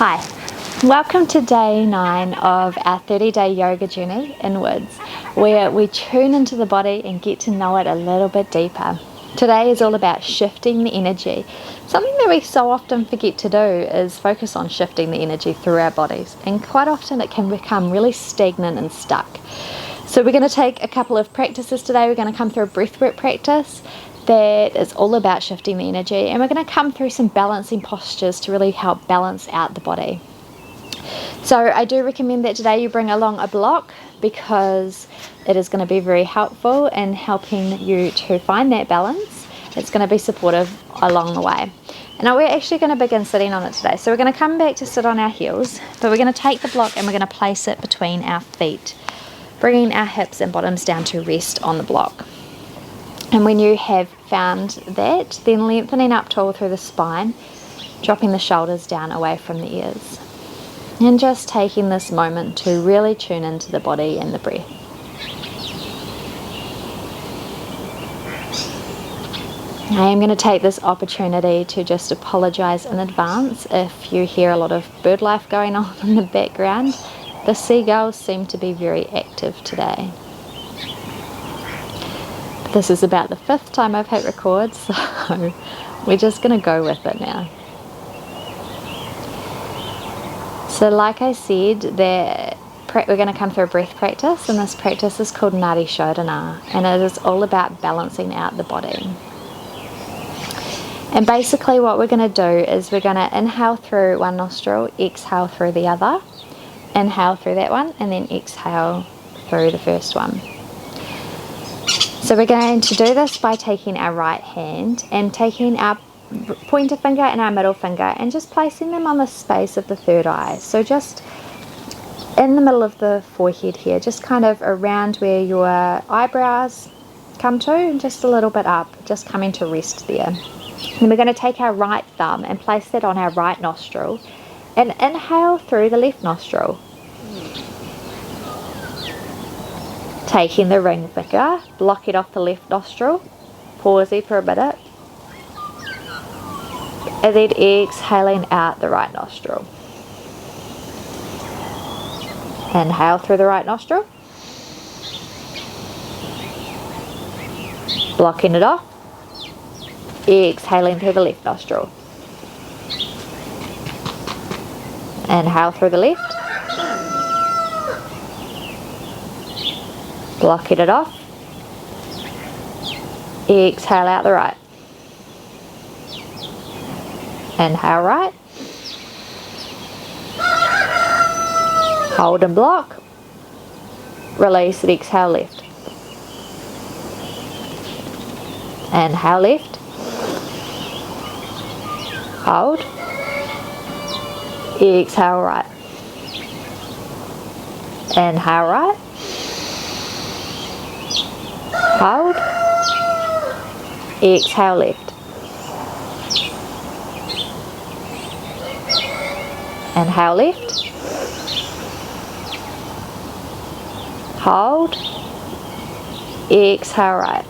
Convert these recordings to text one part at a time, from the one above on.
Hi, welcome to day 9 of our 30-day yoga journey inwards, where we tune into the body and get to know it a little bit deeper. Today is all about shifting the energy. Something that we so often forget to do is focus on shifting the energy through our bodies, and quite often it can become really stagnant and stuck. So we're going to take a couple of practices today. We're going to come through a breathwork practice that is all about shifting the energy, and we're going to come through some balancing postures to really help balance out the body. So I do recommend that today you bring along a block, because it is going to be very helpful in helping you to find that balance. It's going to be supportive along the way. And now we're actually going to begin sitting on it today. So we're going to come back to sit on our heels, but we're going to take the block and we're going to place it between our feet, bringing our hips and bottoms down to rest on the block. And when you have found that, then lengthening up tall through the spine, dropping the shoulders down away from the ears. And just taking this moment to really tune into the body and the breath. I am going to take this opportunity to just apologize in advance if you hear a lot of bird life going on in the background. The seagulls seem to be very active today. This is about the 5th time I've hit record, so we're just going to go with it now. So like I said, we're going to come through a breath practice, and this practice is called nadi shodhana, and it is all about balancing out the body. And basically what we're going to do is we're going to inhale through one nostril, exhale through the other, inhale through that one, and then exhale through the first one. So we're going to do this by taking our right hand and taking our pointer finger and our middle finger and just placing them on the space of the third eye. So just in the middle of the forehead here, just kind of around where your eyebrows come to, and just a little bit up, just coming to rest there. Then we're going to take our right thumb and place that on our right nostril and inhale through the left nostril. Taking the ring finger, block it off the left nostril, pause it for a minute, and then exhaling out the right nostril. Inhale through the right nostril, blocking it off, exhaling through the left nostril. Inhale through the left, blocking it off, exhale out the right. Inhale right, hold and block, release and exhale left. Inhale left, hold, exhale right. Inhale right, hold, exhale left. Inhale left, hold, exhale right.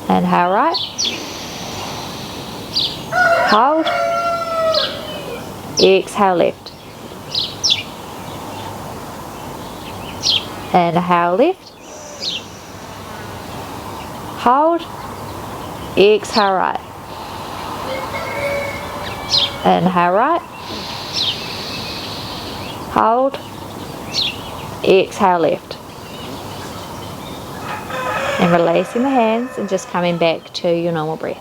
Inhale right, hold, exhale left. Inhale left, hold, exhale right. Inhale right, hold, exhale left. And releasing the hands and just coming back to your normal breath.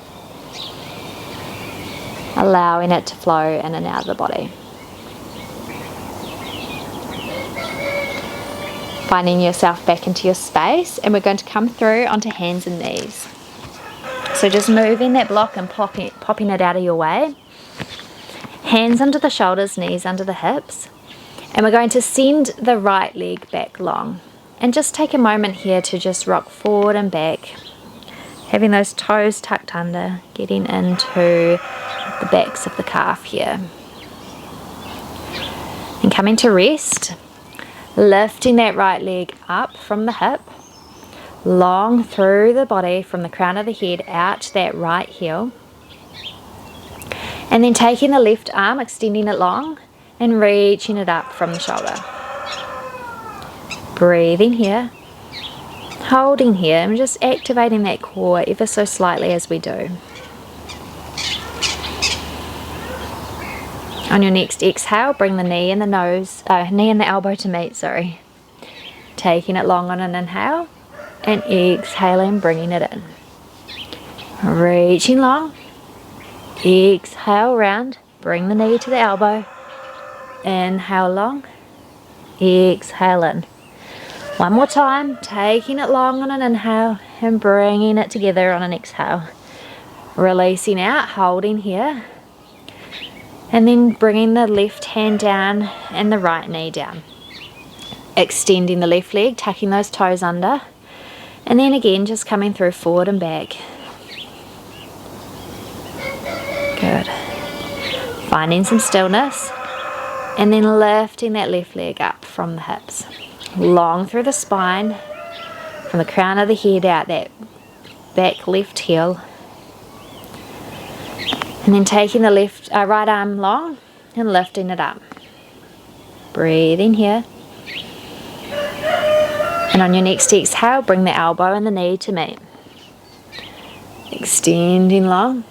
Allowing it to flow in and out of the body. Finding yourself back into your space, and we're going to come through onto hands and knees. So just moving that block and popping it out of your way. Hands under the shoulders, knees under the hips. And we're going to send the right leg back long. And just take a moment here to just rock forward and back. Having those toes tucked under, getting into the backs of the calf here. And coming to rest, lifting that right leg up from the hip, long through the body from the crown of the head out to that right heel. And then taking the left arm, extending it long and reaching it up from the shoulder. Breathing here, holding here, and just activating that core ever so slightly as we do. On your next exhale, bring the knee and the elbow to meet, sorry. Taking it long on an inhale and exhaling, bringing it in. Reaching long, exhale round, bring the knee to the elbow, inhale long, exhale in. One more time, taking it long on an inhale and bringing it together on an exhale. Releasing out, holding here. And then bringing the left hand down and the right knee down. Extending the left leg, tucking those toes under. And then again, just coming through forward and back. Good. Finding some stillness. And then lifting that left leg up from the hips. Long through the spine. From the crown of the head out that back left heel. And then taking the right arm long and lifting it up. Breathing here. And on your next exhale, bring the elbow and the knee to meet. Extending long.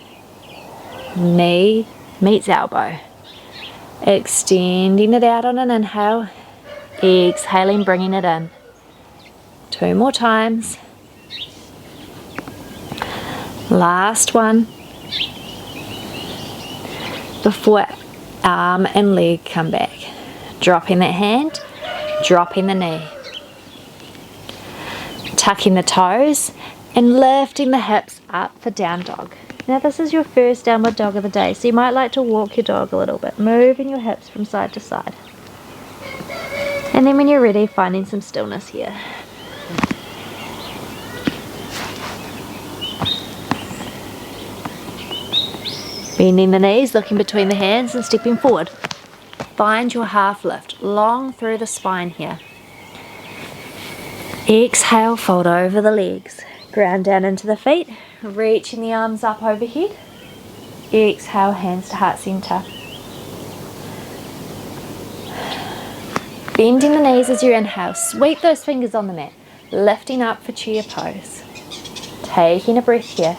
Knee meets elbow. Extending it out on an inhale. Exhaling, bringing it in. 2 more times. Last one. Before arm and leg come back. Dropping that hand, dropping the knee. Tucking the toes and lifting the hips up for down dog. Now this is your first downward dog of the day, so you might like to walk your dog a little bit, moving your hips from side to side. And then when you're ready, finding some stillness here. Bending the knees, looking between the hands and stepping forward. Find your half lift, long through the spine here. Exhale, fold over the legs. Ground down into the feet, reaching the arms up overhead. Exhale, hands to heart center. Bending the knees as you inhale, sweep those fingers on the mat. Lifting up for chair pose. Taking a breath here.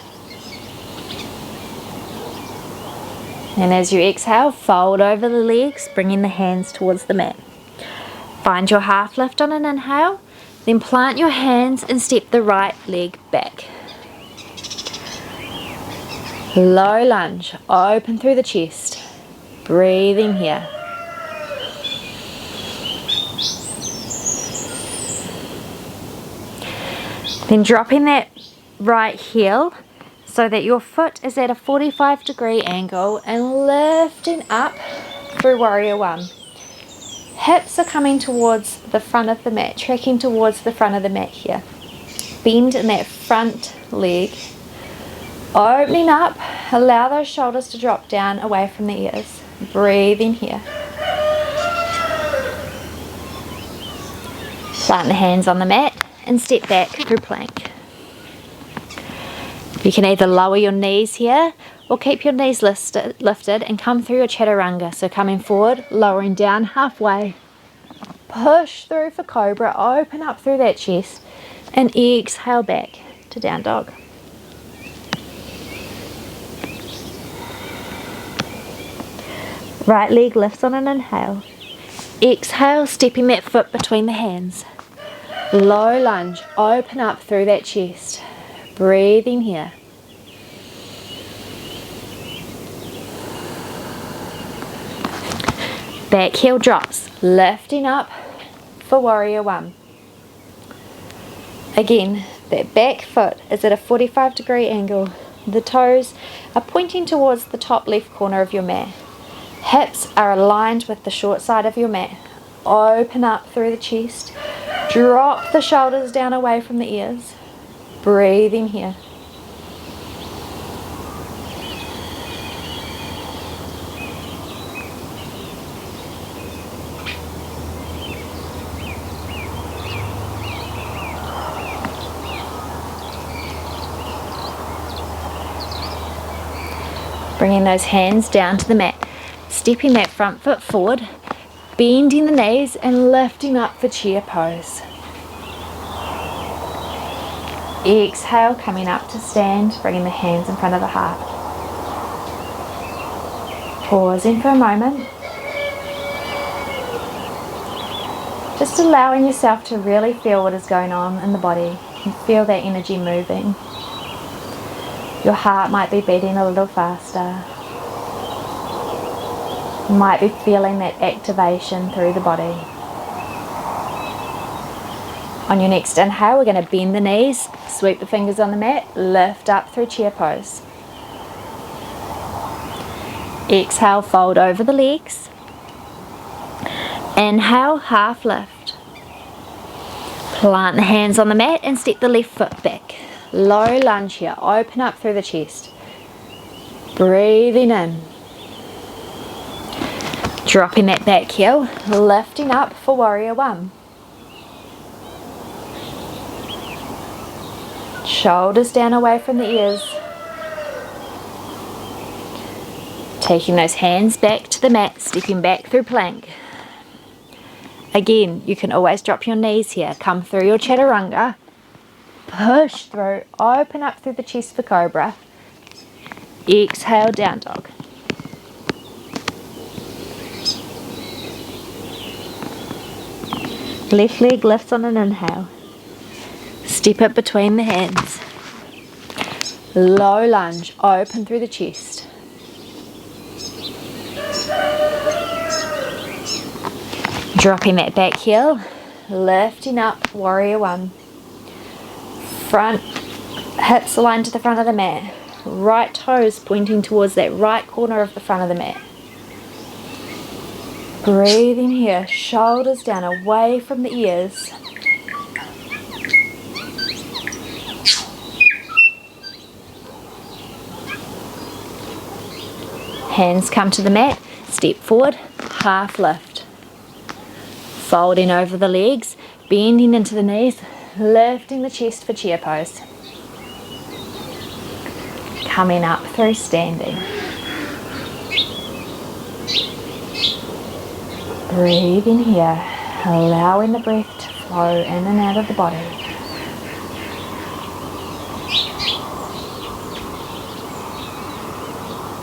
And as you exhale, fold over the legs, bringing the hands towards the mat. Find your half lift on an inhale, then plant your hands and step the right leg back. Low lunge, open through the chest. Breathing here. Then dropping that right heel so that your foot is at a 45-degree angle and lifting up through warrior one. Hips are coming towards the front of the mat, tracking towards the front of the mat here. Bend in that front leg. Opening up, allow those shoulders to drop down away from the ears. Breathing here. Plant the hands on the mat and step back through plank. You can either lower your knees here or keep your knees lifted and come through your chaturanga. So coming forward, lowering down halfway. Push through for cobra, open up through that chest and exhale back to down dog. Right leg lifts on an inhale. Exhale, stepping that foot between the hands. Low lunge, open up through that chest. Breathing here. Back heel drops, lifting up for warrior one. Again, that back foot is at a 45-degree angle. The toes are pointing towards the top left corner of your mat. Hips are aligned with the short side of your mat. Open up through the chest. Drop the shoulders down away from the ears. Breathing here. Bringing those hands down to the mat, stepping that front foot forward, bending the knees and lifting up for chair pose. Exhale, coming up to stand, bringing the hands in front of the heart. Pausing for a moment. Just allowing yourself to really feel what is going on in the body and feel that energy moving. Your heart might be beating a little faster. You might be feeling that activation through the body. On your next inhale, we're going to bend the knees, sweep the fingers on the mat, lift up through chair pose. Exhale, fold over the legs. Inhale, half lift. Plant the hands on the mat and step the left foot back. Low lunge here, open up through the chest. Breathing in. Dropping that back heel, lifting up for warrior one. Shoulders down away from the ears. Taking those hands back to the mat, stepping back through plank. Again, you can always drop your knees here. Come through your chaturanga. Push through, open up through the chest for cobra. Exhale, down dog. Left leg lifts on an inhale. Step it between the hands. Low lunge, open through the chest. Dropping that back heel, lifting up, warrior one. Front hips aligned to the front of the mat. Right toes pointing towards that right corner of the front of the mat. Breathing here, shoulders down away from the ears. Hands come to the mat, step forward, half lift. Folding over the legs, bending into the knees, lifting the chest for chair pose. Coming up through standing. Breathing here, allowing the breath to flow in and out of the body.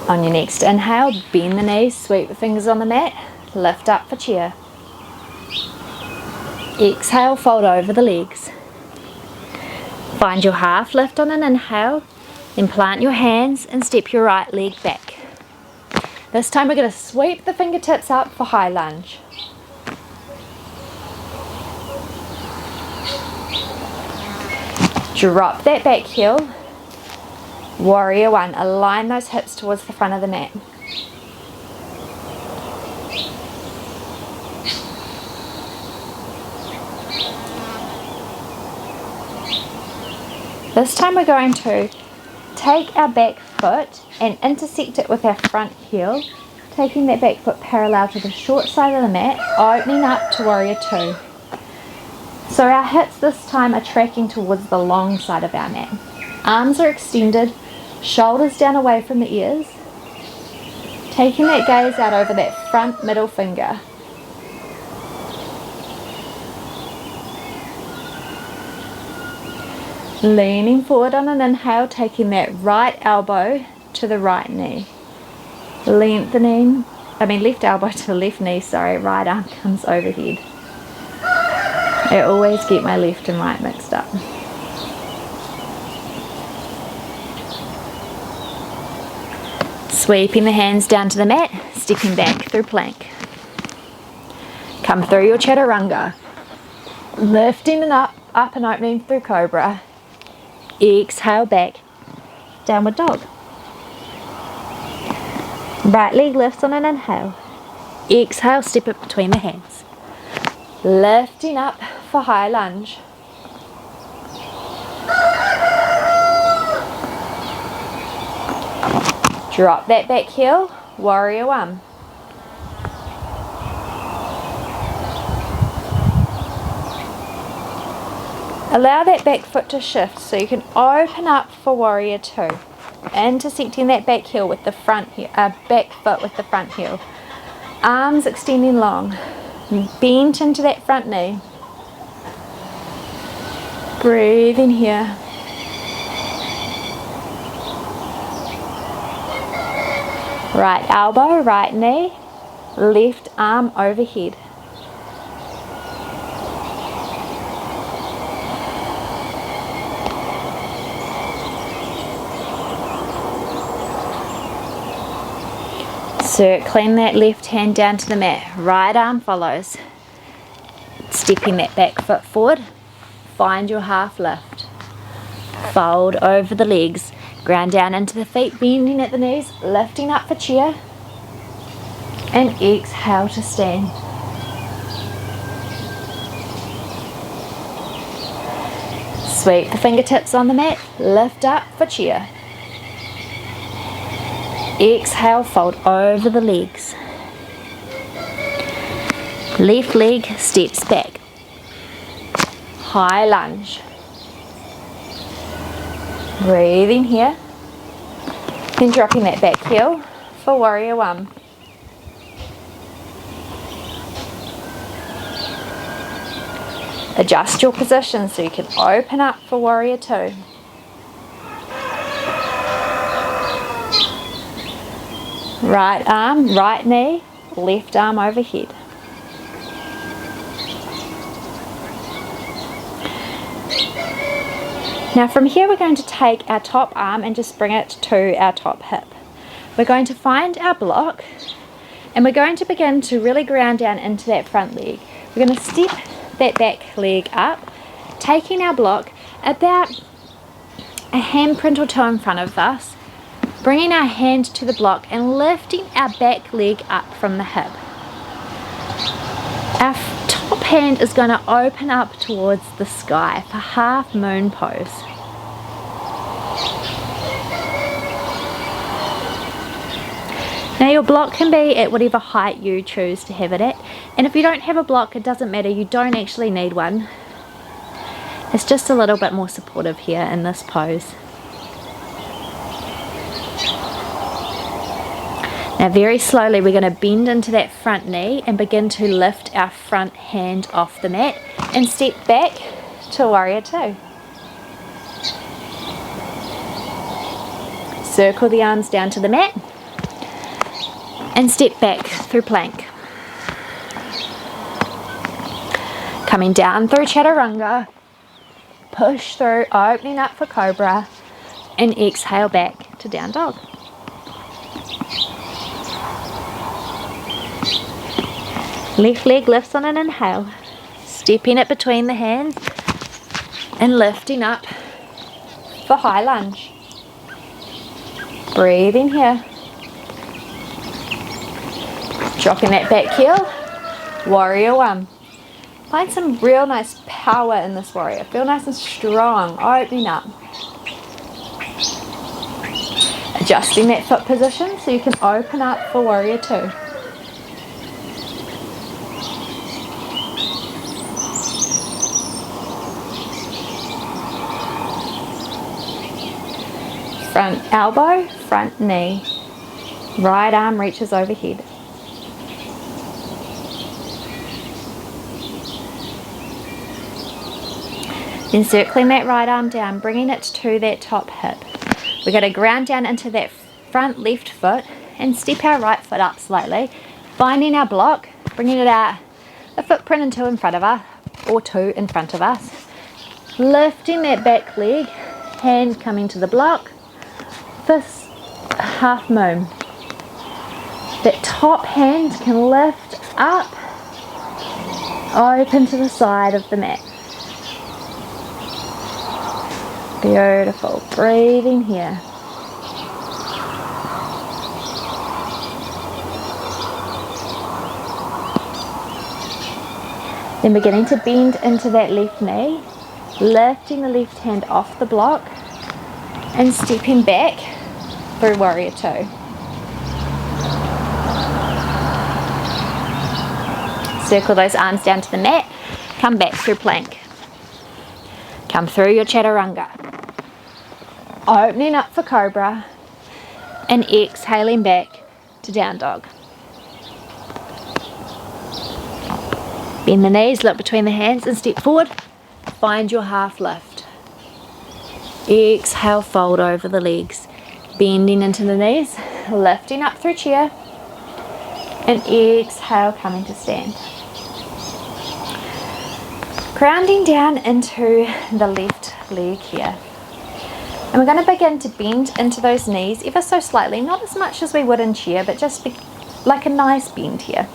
On your next inhale, bend the knees, sweep the fingers on the mat, lift up for chair. Exhale, fold over the legs. Find your half lift on an inhale, then plant your hands and step your right leg back. This time we're going to sweep the fingertips up for high lunge. Drop that back heel. Warrior one, align those hips towards the front of the mat. This time we're going to take our back foot and intersect it with our front heel, taking that back foot parallel to the short side of the mat, opening up to warrior two. So our hips this time are tracking towards the long side of our mat. Arms are extended, shoulders down away from the ears, taking that gaze out over that front middle finger. Leaning forward on an inhale, taking that right elbow to the right knee. Left elbow to the left knee, right arm comes overhead. I always get my left and right mixed up. Sweeping the hands down to the mat, stepping back through plank. Come through your chaturanga. Lifting and up and opening through cobra. Exhale back, downward dog. Right leg lifts on an inhale. Exhale, step it between the hands. Lifting up for high lunge. Drop that back heel, warrior one. Allow that back foot to shift so you can open up for warrior two. intersecting that back heel with the front heel, back foot with the front heel. Arms extending long, bent into that front knee. Breathing here. Right elbow, right knee, left arm overhead. Circling that left hand down to the mat, right arm follows. Stepping that back foot forward, find your half lift. Fold over the legs, ground down into the feet, bending at the knees, lifting up for chair, and exhale to stand. Sweep the fingertips on the mat, lift up for chair. Exhale, fold over the legs. Left leg steps back. High lunge. Breathing here. Then dropping that back heel for warrior one. Adjust your position so you can open up for warrior two. Right arm, right knee, left arm overhead. Now from here we're going to take our top arm and just bring it to our top hip. We're going to find our block and we're going to begin to really ground down into that front leg. We're going to step that back leg up, taking our block about a handprint or two in front of us, bringing our hand to the block and lifting our back leg up from the hip. Our top hand is going to open up towards the sky for half moon pose. Now your block can be at whatever height you choose to have it at, and if you don't have a block, it doesn't matter, you don't actually need one. It's just a little bit more supportive here in this pose. Now very slowly we're going to bend into that front knee and begin to lift our front hand off the mat and step back to warrior two. Circle the arms down to the mat and step back through plank. Coming down through chaturanga, push through, opening up for cobra, and exhale back to down dog. Left leg lifts on an inhale, stepping it between the hands and lifting up for high lunge. Breathing here. Dropping that back heel, warrior one. Find some real nice power in this warrior. Feel nice and strong, opening up. Adjusting that foot position so you can open up for warrior two. Front elbow, front knee. Right arm reaches overhead. Then circling that right arm down, bringing it to that top hip. We're going to ground down into that front left foot and step our right foot up slightly, finding our block, bringing it out a footprint and two in front of us, or two in front of us. Lifting that back leg, hand coming to the block, this half moon. That top hand can lift up, open to the side of the mat. Beautiful. Breathing here. Then beginning to bend into that left knee, lifting the left hand off the block and stepping back through warrior two. Circle those arms down to the mat, come back through plank. Come through your chaturanga. Opening up for cobra and exhaling back to down dog. Bend the knees, look between the hands and step forward. Find your half lift. Exhale, fold over the legs. Bending into the knees, lifting up through chair. And exhale, coming to stand. Grounding down into the left leg here. And we're going to begin to bend into those knees ever so slightly, not as much as we would in chair, but just like a nice bend here.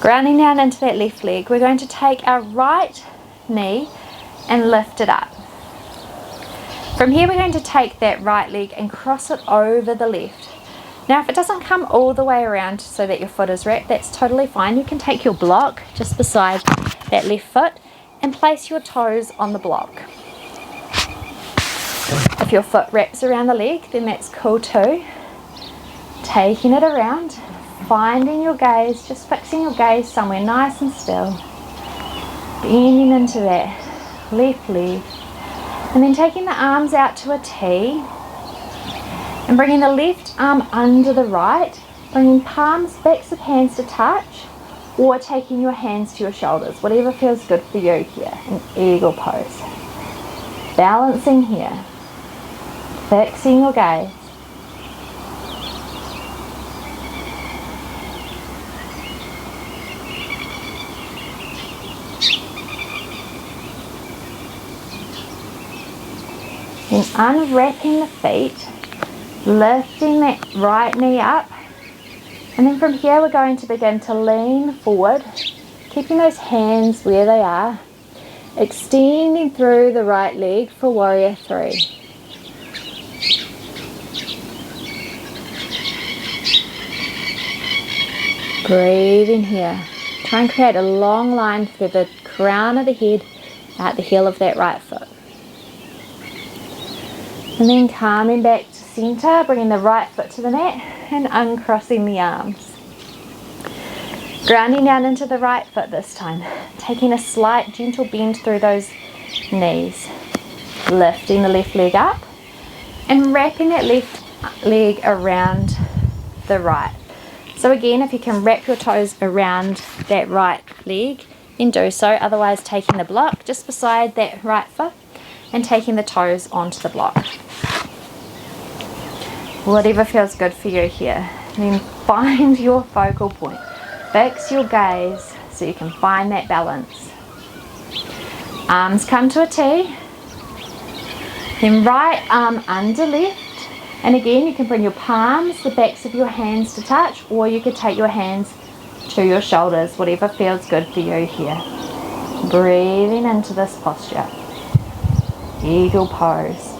Grounding down into that left leg, we're going to take our right knee and lift it up. From here, we're going to take that right leg and cross it over the left. Now, if it doesn't come all the way around so that your foot is wrapped, that's totally fine. You can take your block just beside that left foot and place your toes on the block. If your foot wraps around the leg, then that's cool too. Taking it around, finding your gaze, just fixing your gaze somewhere nice and still. Bending into that left leg. And then taking the arms out to a T. And bringing the left arm under the right. Bringing palms, backs of hands to touch. Or taking your hands to your shoulders. Whatever feels good for you here. An eagle pose. Balancing here. Fixing your gaze. Then unwrapping the feet, lifting that right knee up, and then from here we're going to begin to lean forward, keeping those hands where they are, extending through the right leg for warrior three. Breathing here. Try and create a long line through the crown of the head at the heel of that right foot. And then calming back to center, bringing the right foot to the mat and uncrossing the arms. Grounding down into the right foot this time. Taking a slight gentle bend through those knees. Lifting the left leg up and wrapping that left leg around the right. So again, if you can wrap your toes around that right leg, then do so. Otherwise, taking the block just beside that right foot and taking the toes onto the block. Whatever feels good for you here. And then find your focal point. Fix your gaze so you can find that balance. Arms come to a T. Then right arm under left. And again, you can bring your palms, the backs of your hands to touch, or you could take your hands to your shoulders, whatever feels good for you here. Breathing into this posture. Eagle pose.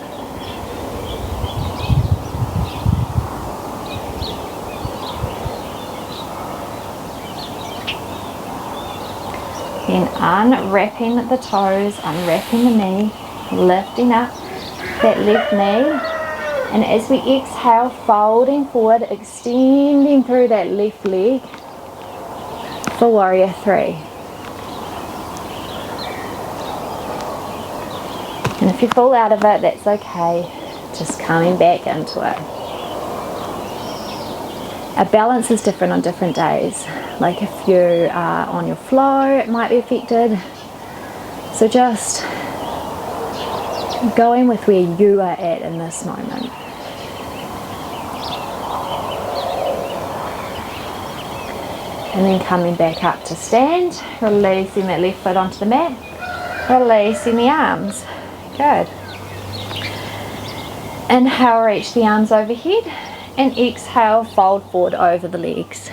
Then unwrapping the toes, unwrapping the knee, lifting up that left knee. And as we exhale, folding forward, extending through that left leg for warrior three. And if you fall out of it, that's okay. Just coming back into it. Our balance is different on different days. Like if you are on your flow, it might be affected. So just going with where you are at in this moment. And then coming back up to stand, releasing that left foot onto the mat, releasing the arms. Good. Inhale, reach the arms overhead, and exhale, fold forward over the legs.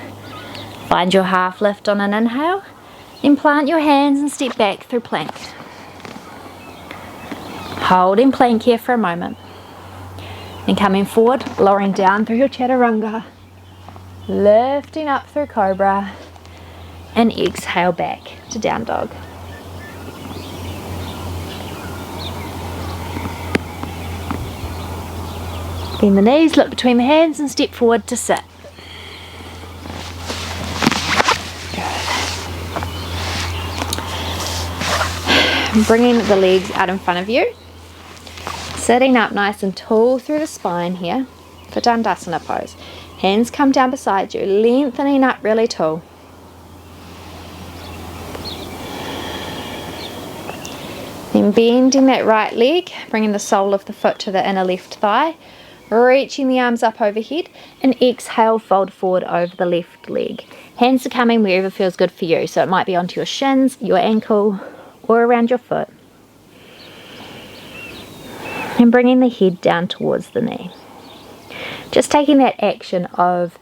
Find your half lift on an inhale, then plant your hands and step back through plank. Hold in plank here for a moment. Then coming forward, lowering down through your chaturanga, lifting up through cobra, and exhale back to down dog. Bend the knees, look between the hands and step forward to sit. Good. Bringing the legs out in front of you. Sitting up nice and tall through the spine here for Dandasana pose. Hands come down beside you, lengthening up really tall. Then bending that right leg, bringing the sole of the foot to the inner left thigh, reaching the arms up overhead, and exhale, fold forward over the left leg. Hands are coming wherever feels good for you, so it might be onto your shins, your ankle, or around your foot. And bringing the head down towards the knee. Just taking that action of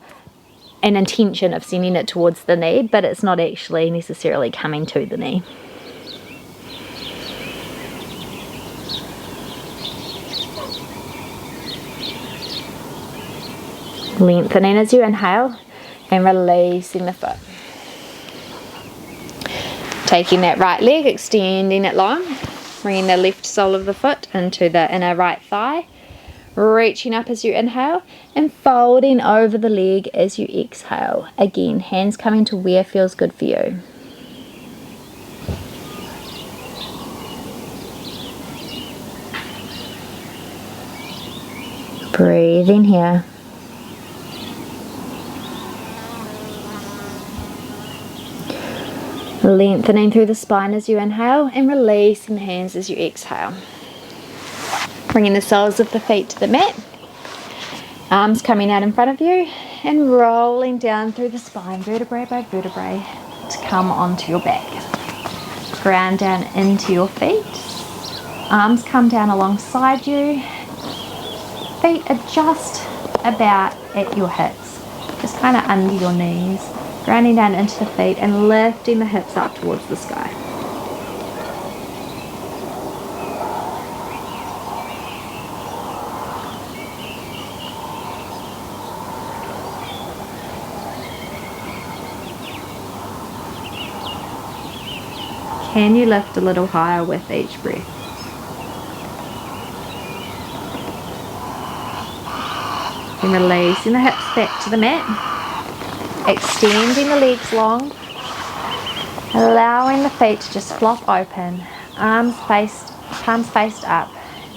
an intention of sending it towards the knee, but it's not actually necessarily coming to the knee. Lengthening as you inhale and releasing the foot. Taking that right leg, extending it long, bringing the left sole of the foot into the inner right thigh, reaching up as you inhale and folding over the leg as you exhale. Again, hands coming to where feels good for you. Breathe in here. Lengthening through the spine as you inhale and releasing the hands as you exhale. Bringing the soles of the feet to the mat. Arms coming out in front of you and rolling down through the spine, vertebrae by vertebrae, to come onto your back. Ground down into your feet. Arms come down alongside you. Feet are just about at your hips, just kind of under your knees. Grounding down into the feet and lifting the hips up towards the sky. Can you lift a little higher with each breath? And releasing the hips back to the mat. Extending the legs long, allowing the feet to just flop open, palms faced up,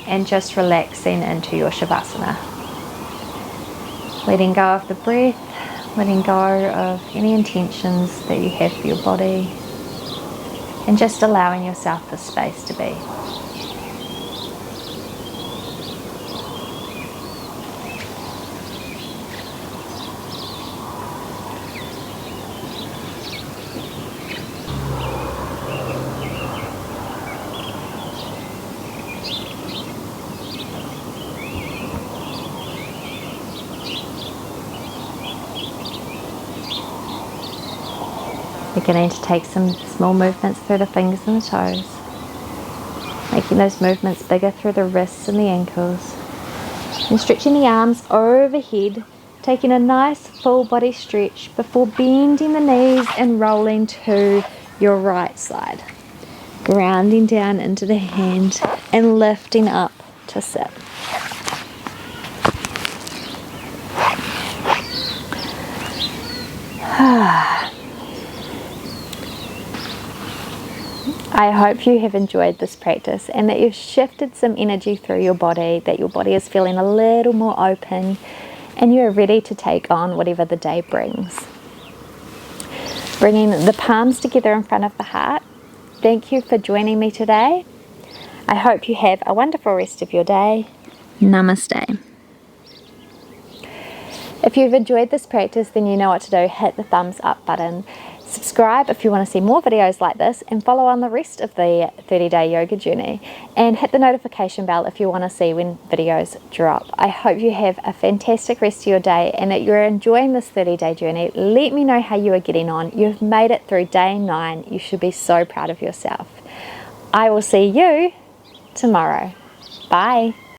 and just relaxing into your Shavasana. Letting go of the breath, letting go of any intentions that you have for your body, and just allowing yourself the space to be. Beginning to take some small movements through the fingers and the toes. Making those movements bigger through the wrists and the ankles. And stretching the arms overhead, taking a nice full body stretch before bending the knees and rolling to your right side. Grounding down into the hand and lifting up to sit. I hope you have enjoyed this practice and that you've shifted some energy through your body, that your body is feeling a little more open and you are ready to take on whatever the day brings. Bringing the palms together in front of the heart. Thank you for joining me today. I hope you have a wonderful rest of your day. Namaste. If you've enjoyed this practice, then you know what to do. Hit the thumbs up button. Subscribe if you want to see more videos like this, and follow on the rest of the 30-day yoga journey, and hit the notification bell if you want to see when videos drop. I hope you have a fantastic rest of your day and that you're enjoying this 30-day journey. Let me know how you are getting on. You've made it through day 9. You should be so proud of yourself. I will see you tomorrow. Bye.